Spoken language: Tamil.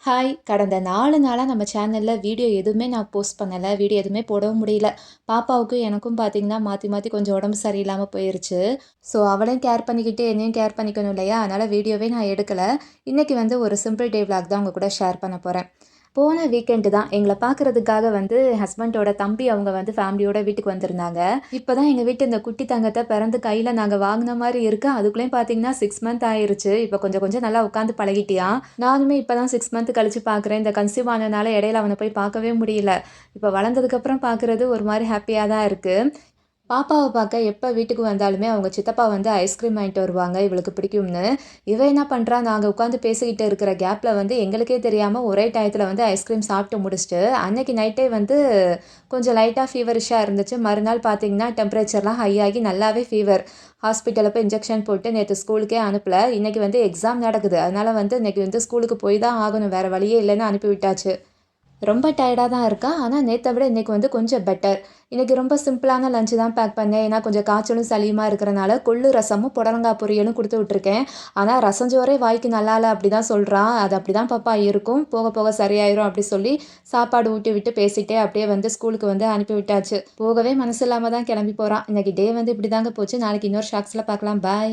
ஹாய்! கடந்த 4 நாளா நம்ம சேனல்ல வீடியோ எதுவுமே நான் போஸ்ட் பண்ணல. வீடியோ எதுவுமே போடவும் முடியல. பாப்பாவுக்கும் எனக்கும் பார்த்தீங்கன்னா, மாத்தி மாத்தி கொஞ்சம் உடம்பு சரியில்லாம போயிருச்சு. ஸோ அவளையும் கேர் பண்ணிக்கிட்டு, என்னையும் கேர் பண்ணிக்கணும் இல்லையா? அதனால வீடியோவே நான் எடுக்கல. இன்னைக்கு வந்து ஒரு சிம்பிள் டே விளாக் தான் உங்க கூட ஷேர் பண்ண போறேன். போன வீக்கெண்டு தான் எங்கள பார்க்கறதுக்காக வந்து ஹஸ்பண்டோட தம்பி அவங்க வந்து ஃபேமிலியோட வீட்டுக்கு வந்திருந்தாங்க. இப்பதான் எங்க வீட்டு இந்த குட்டி தங்கத்த பிறந்து கையில நாங்க வாங்குன மாரி இருக்கு. அதுக்குள்ளயும் பார்த்தீங்கன்னா 6 மந்த் ஆயிருச்சு. இப்ப கொஞ்சம் கொஞ்சம் நல்லா உட்காந்து பழகிட்டியான். நானுமே இப்பதான் 6 மந்த் கழிச்சு பார்க்குறேன். இந்த கன்சீவ் ஆனதுனால இடையில அவன போய் பார்க்கவே முடியல. இப்ப வளர்ந்ததுக்கப்புறம் பார்க்குறது ஒரு மாரி ஹேப்பியா தான் இருக்கு. பாப்பாவ பார்க்க எப்ப வீட்டுக்கு வந்தாலுமே அவங்க சித்தப்பா வந்து ஐஸ்கிரீம் வாங்கிட்டு வருவாங்க, இவளுக்கு பிடிக்கும்னு. இவ என்ன பண்றா, நாங்க உட்காந்து பேசிக்கிட்டு இருக்கிற கேப்ல வந்து எங்களுக்கே தெரியாம ஒரே டயத்துல வந்து ஐஸ்கிரீம் சாப்பிட்டு முடிச்சுட்டு, அன்னைக்கு நைட்டே வந்து கொஞ்சம் லைட்டா ஃபீவரிஷ்ஷா இருந்துச்சு. மறுநாள் பார்த்தீங்கன்னா, டெம்பரேச்சர்லாம் ஹை ஆகி நல்லாவே ஃபீவர். ஹாஸ்பிட்டல்ல போய் இன்ஜெக்ஷன் போட்டு நேத்து ஸ்கூலுக்கே அனுப்பல. இன்னைக்கு வந்து எக்ஸாம் நடக்குது. அதனால வந்து இன்னைக்கு வந்து ஸ்கூலுக்கு போய் தான் ஆகணும். வேற வழியே இல்லன்னு அனுப்பி விட்டாச்சு. ரொம்ப டயர்டா தான் இருக்கா. ஆனா, நேத்த விட இன்னைக்கு வந்து கொஞ்சம் பெட்டர். இன்னைக்கு ரொம்ப சிம்பிளான லஞ்ச் தான் பேக் பண்ணேன். ஏன்னா, கொஞ்சம் காய்ச்சலும், சளியுமா இருக்கிறனால கொள்ளு ரசமும், புடலங்காய் பொரியலும் குடுத்து விட்டுருக்கேன். ஆனா, ரசஞ்சோறே வாய்க்கு நல்லால்ல அப்படிதான் சொல்றா. அது அப்படிதான் பாப்பா இருக்கும். போக போக சரியாயிரும் அப்படி சொல்லி சாப்பாடு ஊட்டி விட்டு பேசிட்டே அப்படியே வந்து ஸ்கூலுக்கு வந்து அனுப்பி விட்டாச்சு. போகவே மனசு இல்லாம தான் கிளம்பி போறா. இன்னைக்கு டே வந்து இப்படிதாங்க போச்சு. நாளைக்கு இன்னொரு ஷார்ட்ஸ்ல பார்க்கலாம். பாய்.